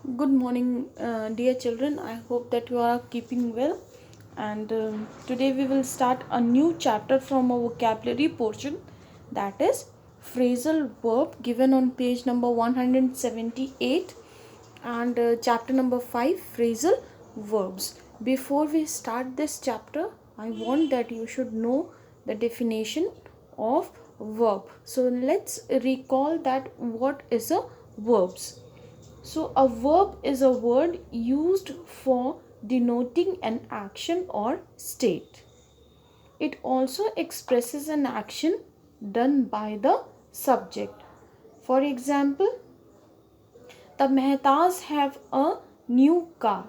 Good morning, dear children. I hope that you are keeping well. And today we will start a new chapter from our vocabulary portion, that is phrasal verb, given on page number 178, and chapter number 5, phrasal verbs. Before we start this chapter, I want that you should know the definition of verb. So let's recall that what is a verbs. So, a verb is a word used for denoting an action or state. It also expresses an action done by the subject. For example, the Mehtas have a new car.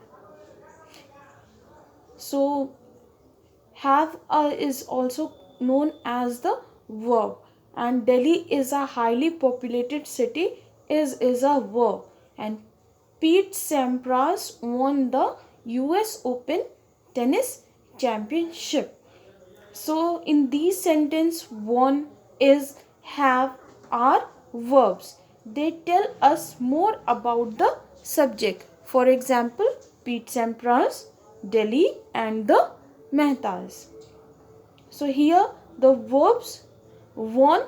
So, have is also known as the verb, and Delhi is a highly populated city is a verb, and Pete Sampras won the US Open tennis championship. So in these sentence, won, is, have are verbs. They tell us more about the subject. For example, Pete Sampras, Delhi, and the Mehtas. So here the verbs won,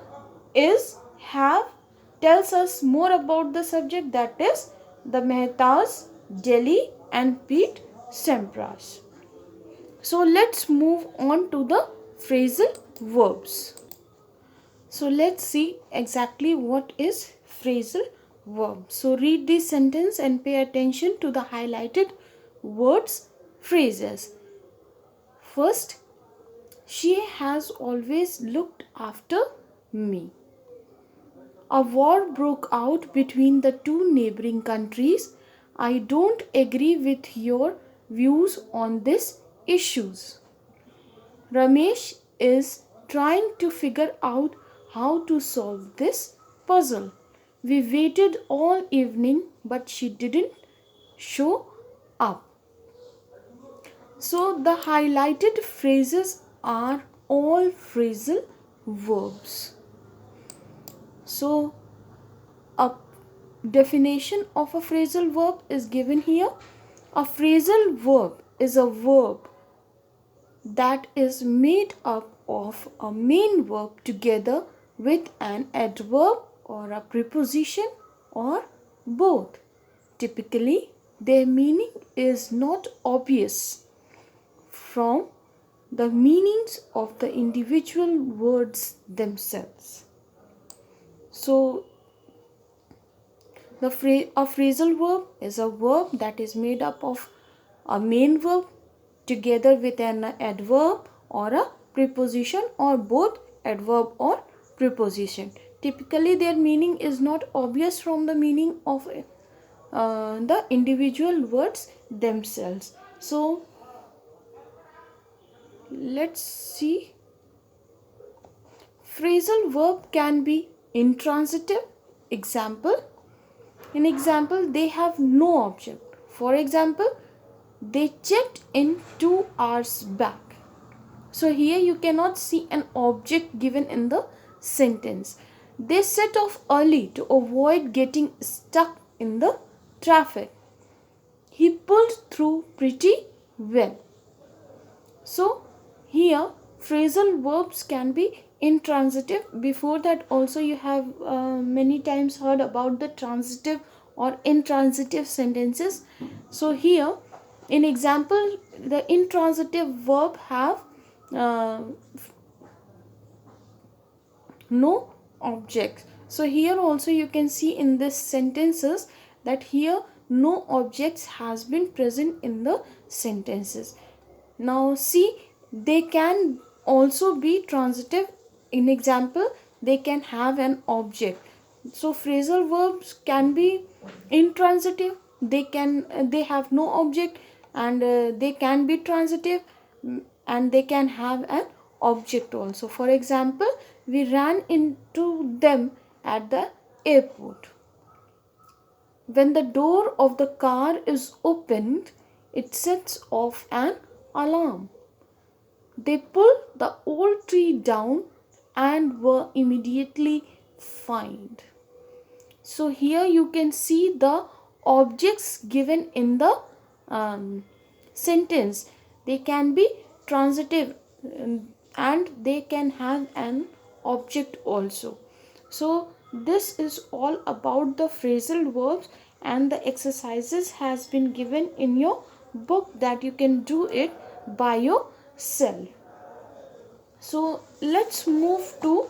is, have tells us more about the subject, that is the Mehtas, Delhi, and Pete Sampras. So let's move on to the phrasal verbs. So let's see exactly what is phrasal verb. So read this sentence and pay attention to the highlighted words, phrases. First, she has always looked after me. A war broke out between the two neighboring countries. I don't agree with your views on these issues. Ramesh is trying to figure out how to solve this puzzle. We waited all evening, but she didn't show up. So the highlighted phrases are all phrasal verbs. So a definition of a phrasal verb is given here. A phrasal verb is a verb that is made up of a main verb together with an adverb or a preposition or both. Typically, their meaning is not obvious from the meanings of the individual words themselves. So, a phrasal verb is a verb that is made up of a main verb together with an adverb or a preposition or both adverb or preposition. Typically, their meaning is not obvious from the meaning of the individual words themselves. So, let's see. Phrasal verb can be intransitive. Example. In example, they have no object. For example, they checked in 2 hours back. So here you cannot see an object given in the sentence. They set off early to avoid getting stuck in the traffic. He pulled through pretty well. So here phrasal verbs can be intransitive. Before that also you have many times heard about the transitive or intransitive sentences. So here in example, the intransitive verb have uh, no object. So here also you can see in this sentences that here no objects has been present in the sentences. Now see, they can also be transitive. In example, they can have an object. So phrasal verbs can be intransitive. They have no object, and they can be transitive, and they can have an object also. For example, we ran into them at the airport. When the door of the car is opened, it sets off an alarm. They pulled the old tree down and were immediately fined. So here you can see the objects given in the um, sentence. They can be transitive, and they can have an object also. So this is all about the phrasal verbs, and the exercises has been given in your book that you can do it by yourself. So let's move to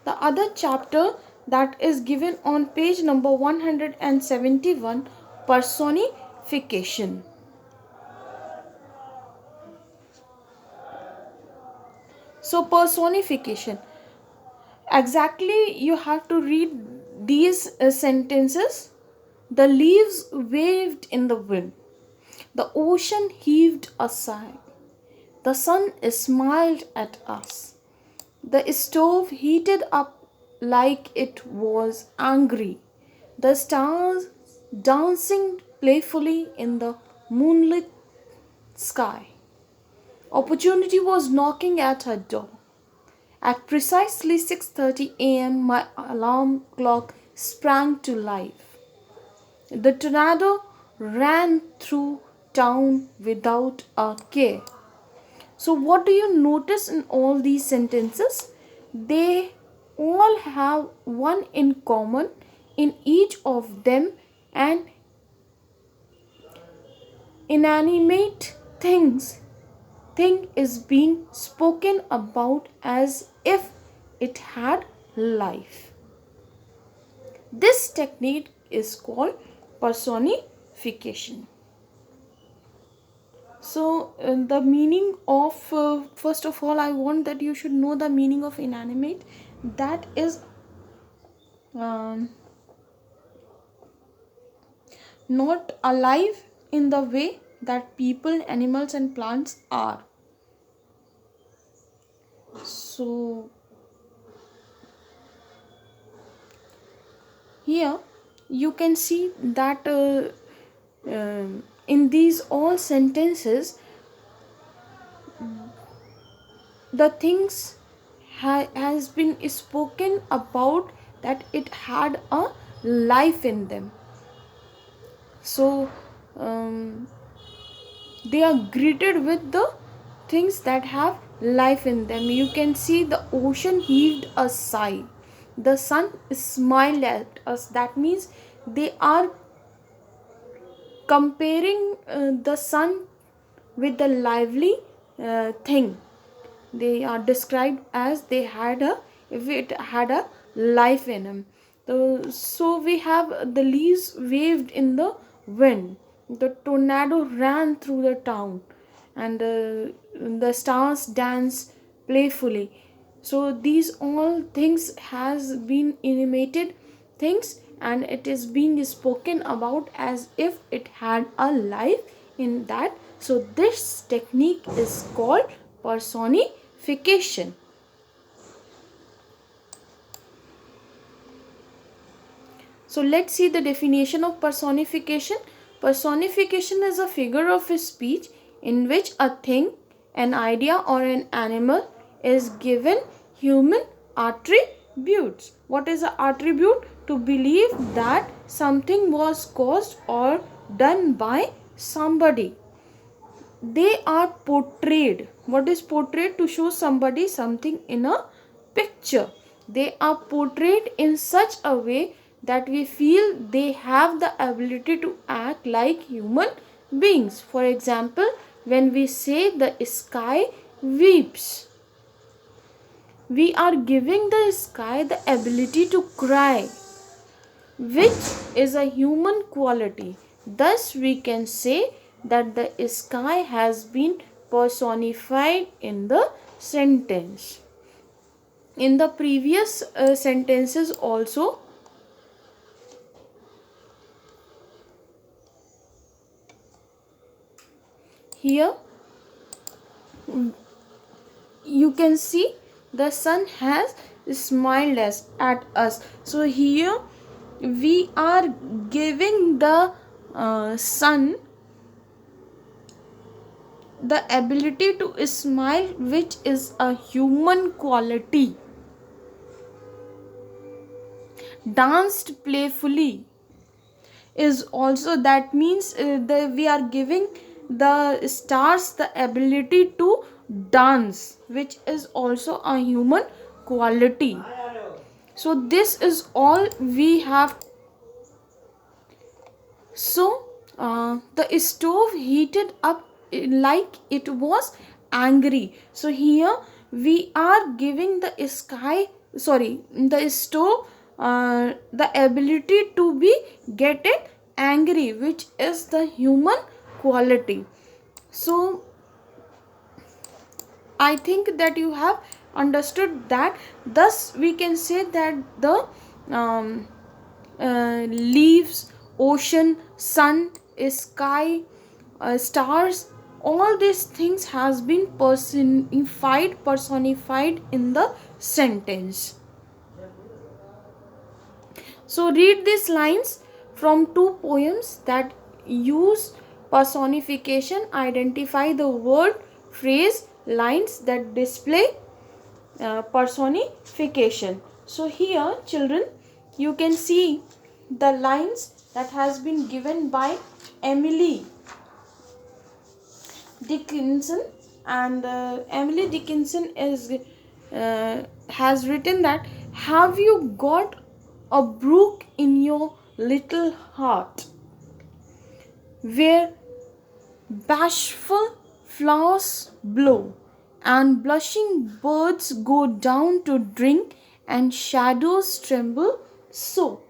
the other chapter that is given on page number 171, personification. So personification, exactly you have to read these sentences. The leaves waved in the wind, the ocean heaved a sigh, the sun smiled at us, the stove heated up like it was angry, the stars dancing playfully in the moonlit sky. Opportunity was knocking at her door. At precisely 6:30 a.m., my alarm clock sprang to life. The tornado ran through town without a care. So, what do you notice in all these sentences? They all have one in common in each of them: an inanimate thing is being spoken about as if it had life. This technique is called personification. So, the meaning of, first of all, I want that you should know the meaning of inanimate. That is um, not alive in the way that people, animals, and plants are. So, here you can see that in these all sentences, the things has been spoken about that it had a life in them. So they are greeted with the things that have life in them. You can see the ocean heaved a sigh, the sun smiled at us. That means they are comparing the sun with the lively thing. They are described as they had a, if it had a life in them. So we have the leaves waved in the wind, the tornado ran through the town, and the stars dance playfully. So these all things has been animated things, and it is being spoken about as if it had a life in that. So this technique is called personification. So let's see the definition of personification. Personification is a figure of speech in which a thing, an idea, or an animal is given human attributes. What is an attribute? To believe that something was caused or done by somebody. They are portrayed. What is portrayed? To show somebody something in a picture. They are portrayed in such a way that we feel they have the ability to act like human beings. For example, when we say the sky weeps, we are giving the sky the ability to cry, which is a human quality. Thus, we can say that the sky has been personified in the sentence. In the previous sentences also, here you can see the sun has smiled at us. So here we are giving the sun the ability to smile, which is a human quality. danced playfully is also, that means we are giving the stars the ability to dance, which is also a human quality. So this is all we have. So the stove heated up like it was angry. So here we are giving the sky, sorry, the stove the ability to be get it angry, which is the human quality. So I think that you have understood that. Thus we can say that the um, leaves, ocean, sun, sky, stars, all these things has been personified in the sentence. So read these lines from two poems that use personification. Identify the word, phrase, lines that display personification. So here children, you can see the lines that has been given by Emily Dickinson, and Emily Dickinson is has written that, have you got a brook in your little heart where bashful flowers blow and blushing birds go down to drink and shadows tremble so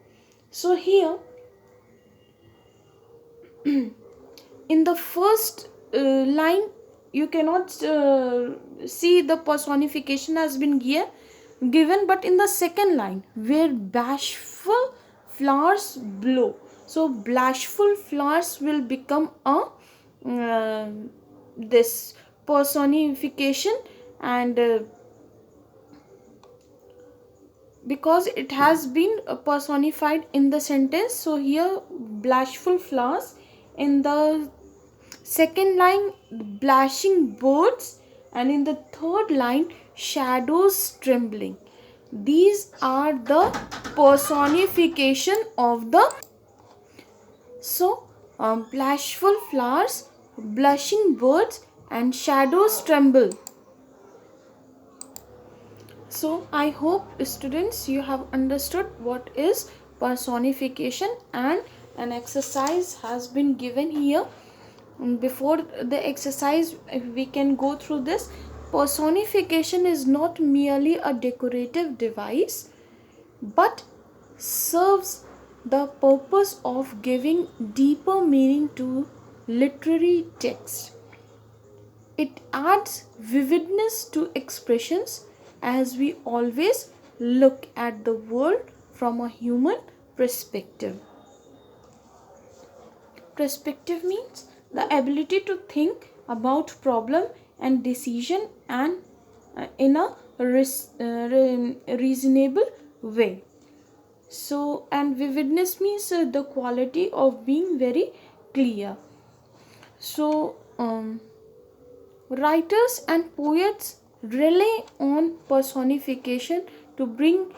here in the first line you cannot see the personification has been given, but in the second line, where bashful flowers blow, so bashful flowers will become a uh, this personification, and because it has been personified in the sentence, so here bashful flowers. In the second line, blushing birds, and in the third line, shadows trembling. These are the personification of the. So bashful flowers, blushing birds, and shadows tremble. So I hope students you have understood what is personification, and an exercise has been given here. Before the exercise we can go through this. Personification is not merely a decorative device but serves the purpose of giving deeper meaning to literary text. It adds vividness to expressions as we always look at the world from a human perspective. Perspective means the ability to think about problem and decision and in a reasonable way. So, and vividness means the quality of being very clear. So writers and poets rely on personification to bring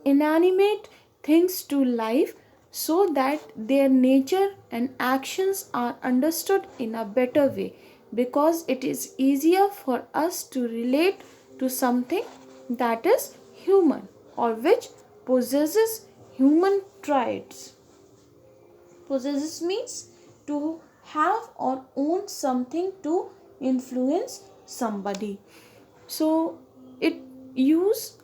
inanimate things to life so that their nature and actions are understood in a better way, because it is easier for us to relate to something that is human or which possesses human traits. Possesses means to have or own something to influence somebody. So it use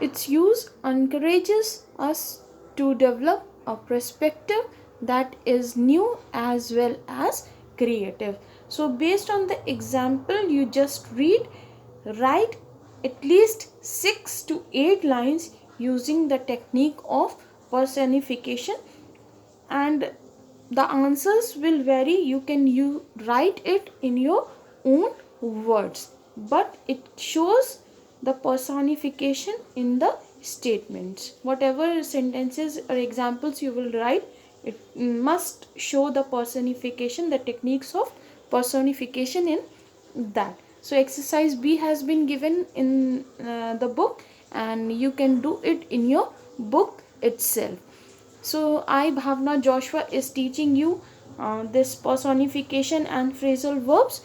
its use encourages us to develop a perspective that is new as well as creative. So based on the example you just write at least 6 to 8 lines using the technique of personification, and the answers will vary. You can write it in your own words, but it shows the personification in the statements. Whatever sentences or examples you will write, it must show the personification, the techniques of personification in that. So exercise B has been given in the book, and you can do it in your book itself. So I, Bhavna Joshua, is teaching you this personification and phrasal verbs.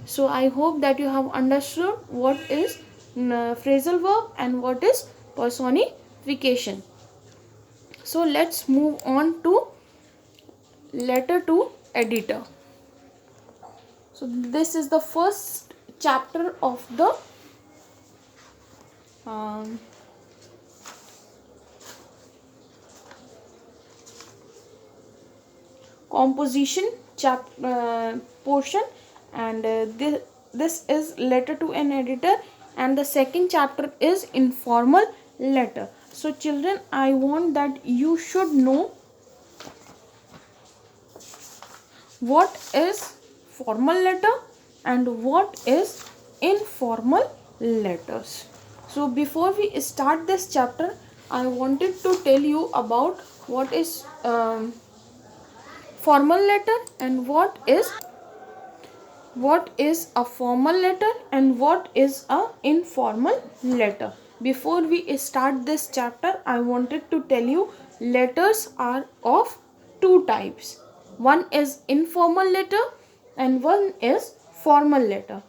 So I hope that you have understood what is phrasal verb and what is personification. So let's move on to letter to editor. So this is the first chapter of the um, composition portion, and this is letter to an editor, and the second chapter is informal letter. So children, I want that you should know what is formal letter and what is informal letters. So before we start this chapter, I wanted to tell you about what is formal letter and what is a formal letter and what is a informal letter. Before we start this chapter, I wanted to tell you letters are of two types. One is informal letter and one is formal letter.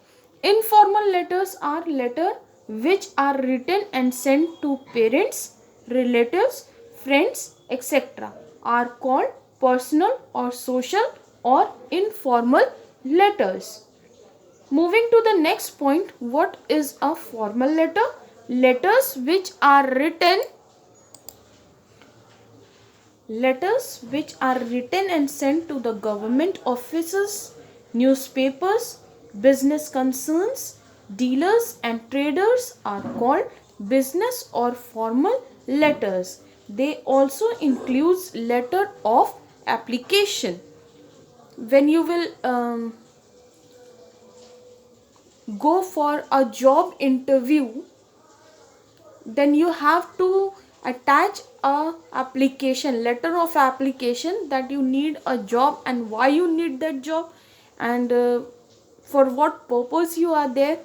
Informal letters are letters which are written and sent to parents, relatives, friends, etc. are called personal or social or informal letters. Moving to the next point, what is a formal letter? Letters which are written and sent to the government offices, newspapers, business concerns, dealers and traders are called business or formal letters. They also includes letter of application. When you will go for a job interview, then you have to attach a application, letter of application, that you need a job and why you need that job, and for what purpose you are there.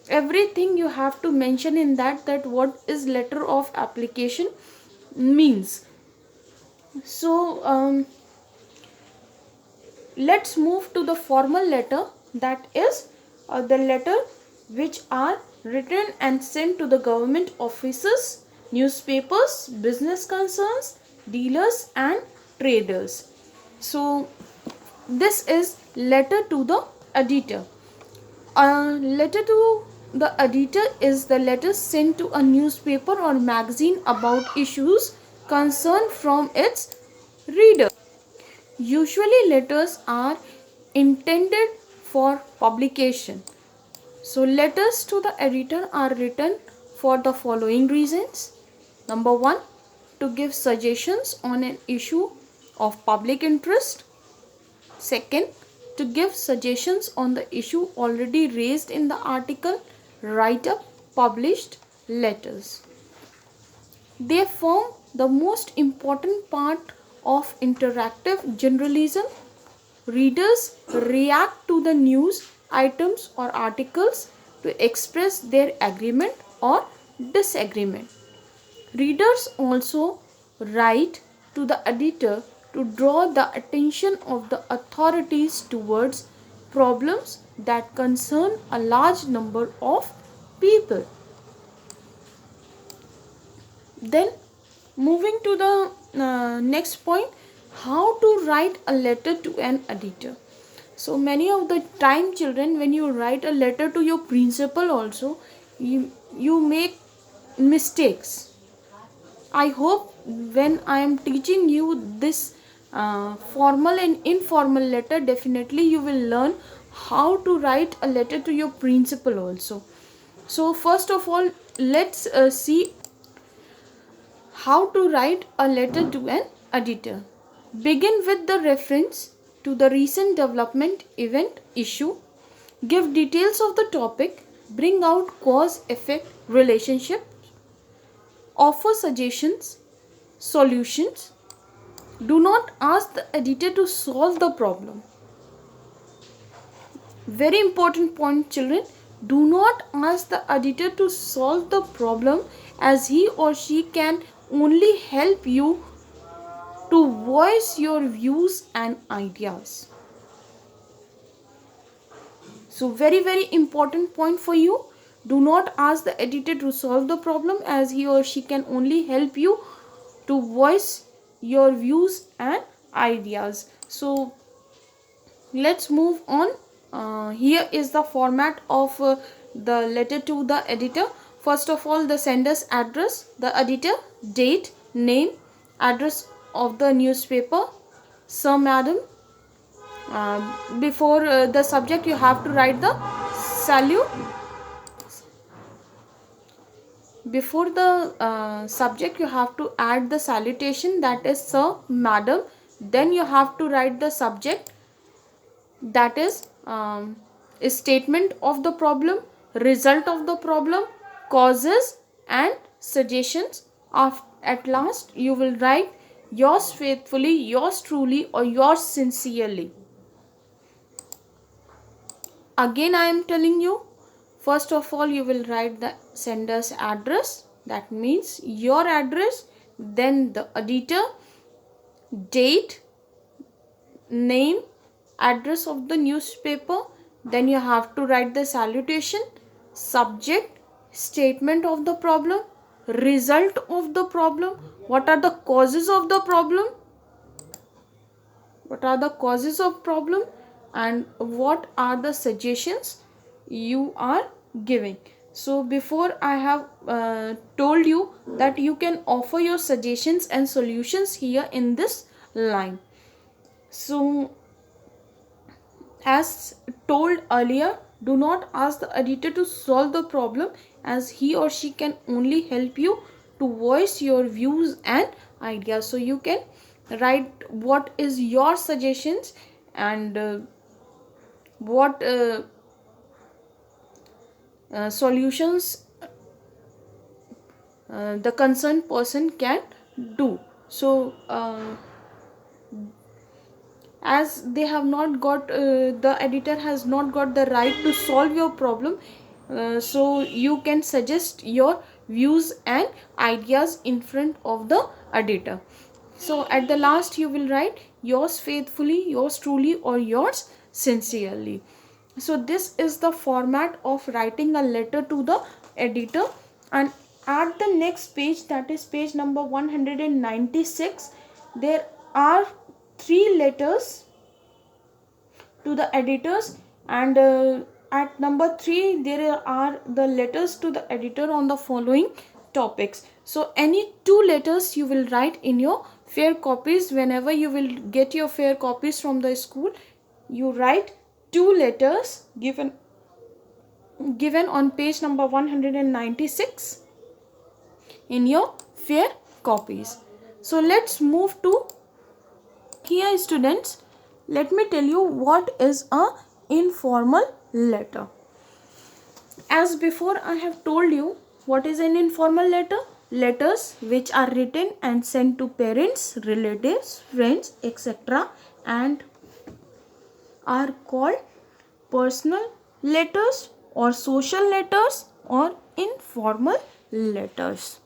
Everything you have to mention in that what is letter of application means. So let's move to the formal letter, that is the letter which are written and sent to the government offices, newspapers, business concerns, dealers and traders. So this is letter to the editor. A letter to the editor is the letter sent to a newspaper or magazine about issues concerned from its reader. Usually letters are intended for publication. So letters to the editor are written for the following reasons. Number 1, to give suggestions on an issue of public interest. Second, to give suggestions on the issue already raised in the article, write-up, published letters. They form the most important part of interactive journalism. Readers react to the news items or articles to express their agreement or disagreement. Readers also write to the editor to draw the attention of the authorities towards problems that concern a large number of people. Then moving to the next point, how to write a letter to an editor. So many of the time, children, when you write a letter to your principal also, you make mistakes. I hope when I am teaching you this formal and informal letter, definitely you will learn how to write a letter to your principal also. So first of all, let's see how to write a letter to an editor. Begin with the reference to the recent development, event, issue. Give details of the topic. Bring out cause-effect relationship. Offer suggestions, solutions. Do not ask the editor to solve the problem. Very important point, children. Do not ask the editor to solve the problem, as he or she can only help you to voice your views and ideas. So very important point for you. Do not ask the editor to solve the problem, as he or she can only help you to voice your views and ideas. So let's move on. Here is the format of the letter to the editor. First of all, the sender's address, the editor, date, name, address of the newspaper, sir, madam. Before the subject, you have to write the salute. Before the subject, you have to add the salutation, that is sir, madam. Then you have to write the subject, that is a statement of the problem, result of the problem, causes and suggestions. At last you will write yours faithfully, yours truly, or yours sincerely. Again I am telling you, first of all you will write the sender's address, that means your address, then the editor, date, name, address of the newspaper, then you have to write the salutation, subject, statement of the problem, result of the problem, what are the causes of the problem, and what are the suggestions you are giving. So before I have told you that you can offer your suggestions and solutions here in this line. So as told earlier, do not ask the editor to solve the problem, as he or she can only help you to voice your views and ideas. So you can write what is your suggestions and what solutions the concerned person can do. So as they have not got the editor has not got the right to solve your problem, so you can suggest your views and ideas in front of the editor. So at the last you will write yours faithfully, yours truly, or yours sincerely. So this is the format of writing a letter to the editor. And at the next page, that is page number 196, there are 3 letters to the editors, and at number 3 there are the letters to the editor on the following topics. So any 2 letters you will write in your fair copies. Whenever you will get your fair copies from the school, you write 2 letters given on page number 196 in your fair copies. So let's move to here, students. Let me tell you what is a informal letter. As before I have told you what is an informal letter. Letters which are written and sent to parents, relatives, friends, etc., and are called personal letters or social letters or informal letters.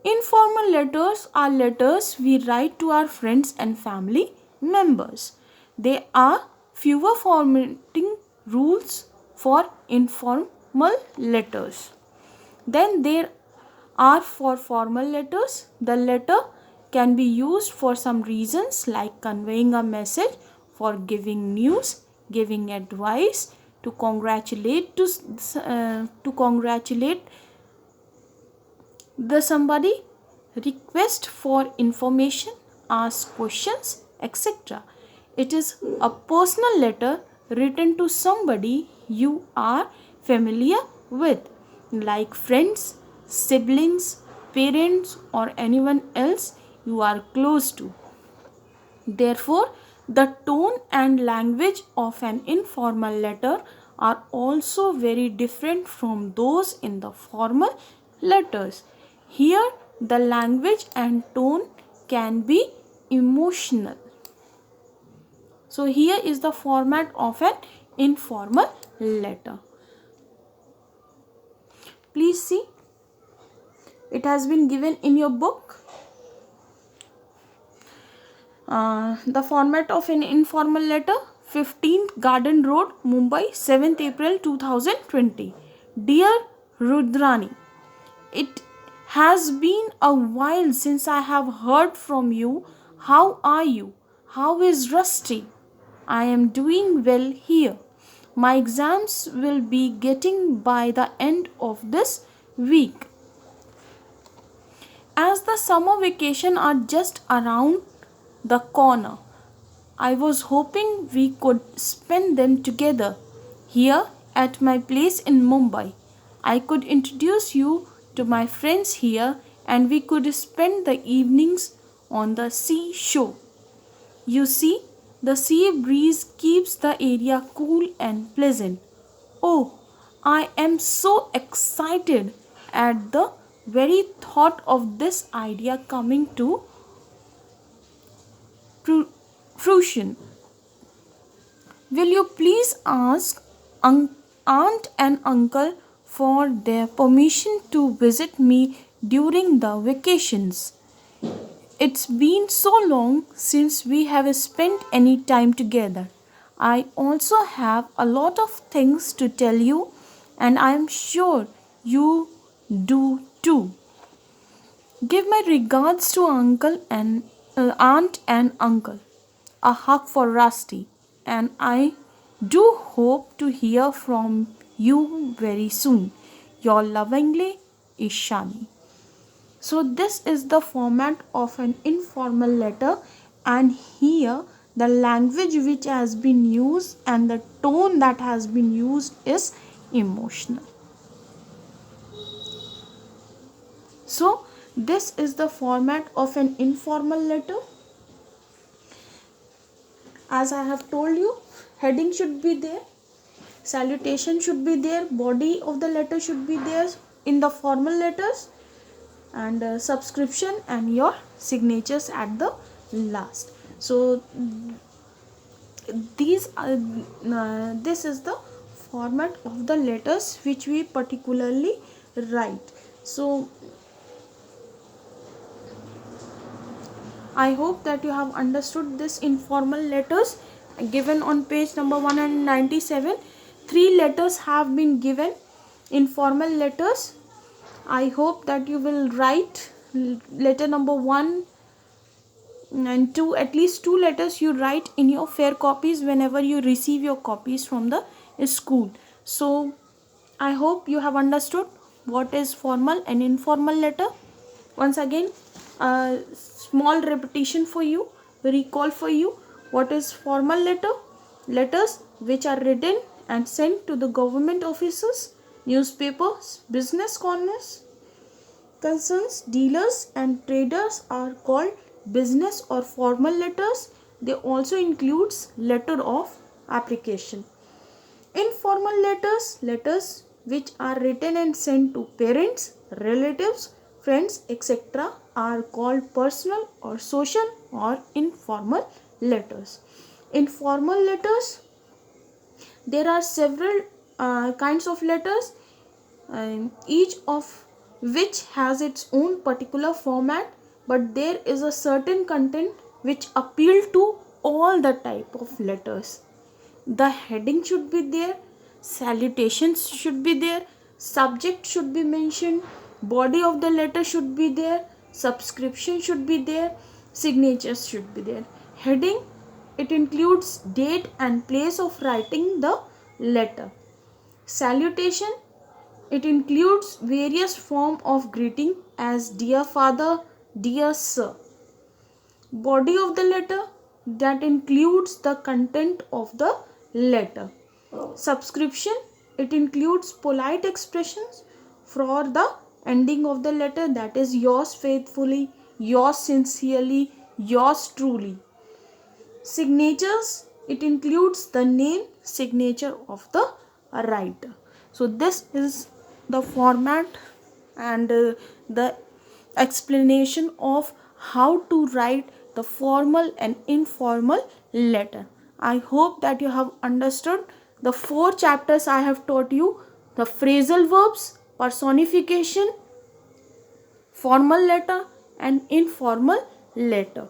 Informal letters are letters we write to our friends and family members. There are fewer formatting rules for informal letters. Then there are for formal letters. The letter can be used for some reasons like conveying a message, for giving news, giving advice, to congratulate the somebody, request for information, ask questions, etc. It is a personal letter written to somebody you are familiar with, like friends, siblings, parents, or anyone else you are close to. Therefore, the tone and language of an informal letter are also very different from those in the formal letters. Here, the language and tone can be emotional. So, here is the format of an informal letter. Please see. It has been given in your book. The format of an informal letter: 15th Garden Road, Mumbai, 7th April 2020. Dear Rudrani, it has been a while since I have heard from you. How are you? How is Rusty? I am doing well here. My exams will be getting by the end of this week. As the summer vacation are just around the corner, I was hoping we could spend them together here at my place in Mumbai. I could introduce you to my friends here and we could spend the evenings on the seashore. You see, the sea breeze keeps the area cool and pleasant. Oh, I am so excited at the very thought of this idea coming to fruition. Will you please ask aunt and uncle for their permission to visit me during the vacations? It's been so long since we have spent any time together. I also have a lot of things to tell you, and I am sure you do too. Give my regards to aunt and uncle. A hug for Rusty, and I do hope to hear from you very soon. Your lovingly, Ishani. So this is the format of an informal letter, and here the language which has been used and the tone that has been used is emotional. So this is the format of an informal letter. As I have told you, heading should be there, salutation should be there, body of the letter should be there in the formal letters, and subscription and your signatures at the last. So this is the format of the letters which we particularly write. So I hope that you have understood this informal letters given on page number 197. 3 letters have been given, informal letters. I hope that you will write letter number 1 and 2, at least 2 letters you write in your fair copies whenever you receive your copies from the school. So I hope you have understood what is formal and informal letter. Once again, a small repetition for you, recall for you. What is formal letter? Letters which are written and sent to the government offices, newspapers, business corners, concerns, dealers and traders are called business or formal letters. They also includes letter of application. Informal letters, letters which are written and sent to parents, relatives, friends, etc. are called personal or social or informal letters. In formal letters, there are several kinds of letters, each of which has its own particular format, but there is a certain content which appeal to all the type of letters. The heading should be there, salutations should be there, subject should be mentioned, body of the letter should be there, subscription should be there, signatures should be there. Heading, it includes date and place of writing the letter. Salutation, it includes various form of greeting as dear father, dear sir. Body of the letter, that includes the content of the letter. Subscription, it includes polite expressions for the ending of the letter, that is yours faithfully, yours sincerely, yours truly. Signatures, it includes the name, signature of the writer. So this is the format and the explanation of how to write the formal and informal letter. I hope that you have understood the 4 chapters I have taught you: the phrasal verbs, personification, formal letter and informal letter.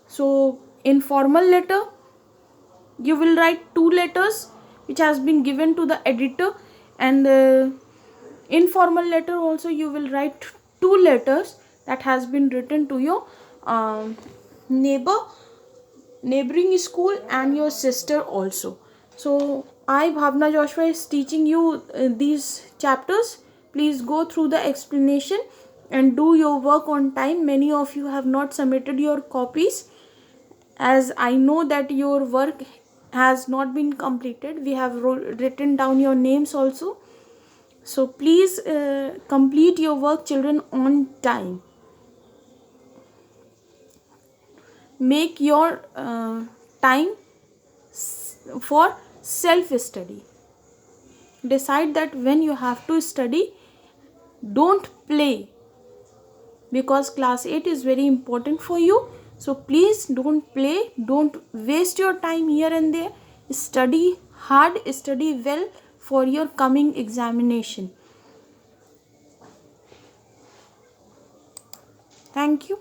So in formal letter, you will write 2 letters which has been given to the editor, and informal letter also you will write 2 letters that has been written to your um, neighboring school and your sister also. So I, Bhavna Joshua, is teaching you these chapters. Please go through the explanation and do your work on time. Many of you have not submitted your copies, as I know that your work has not been completed. We have written down your names also. So please complete your work, children, on time. Make your time for self study. Decide that when you have to study, don't play, because class 8 is very important for you. So please don't play, don't waste your time here and there. Study hard, study well for your coming examination. Thank you.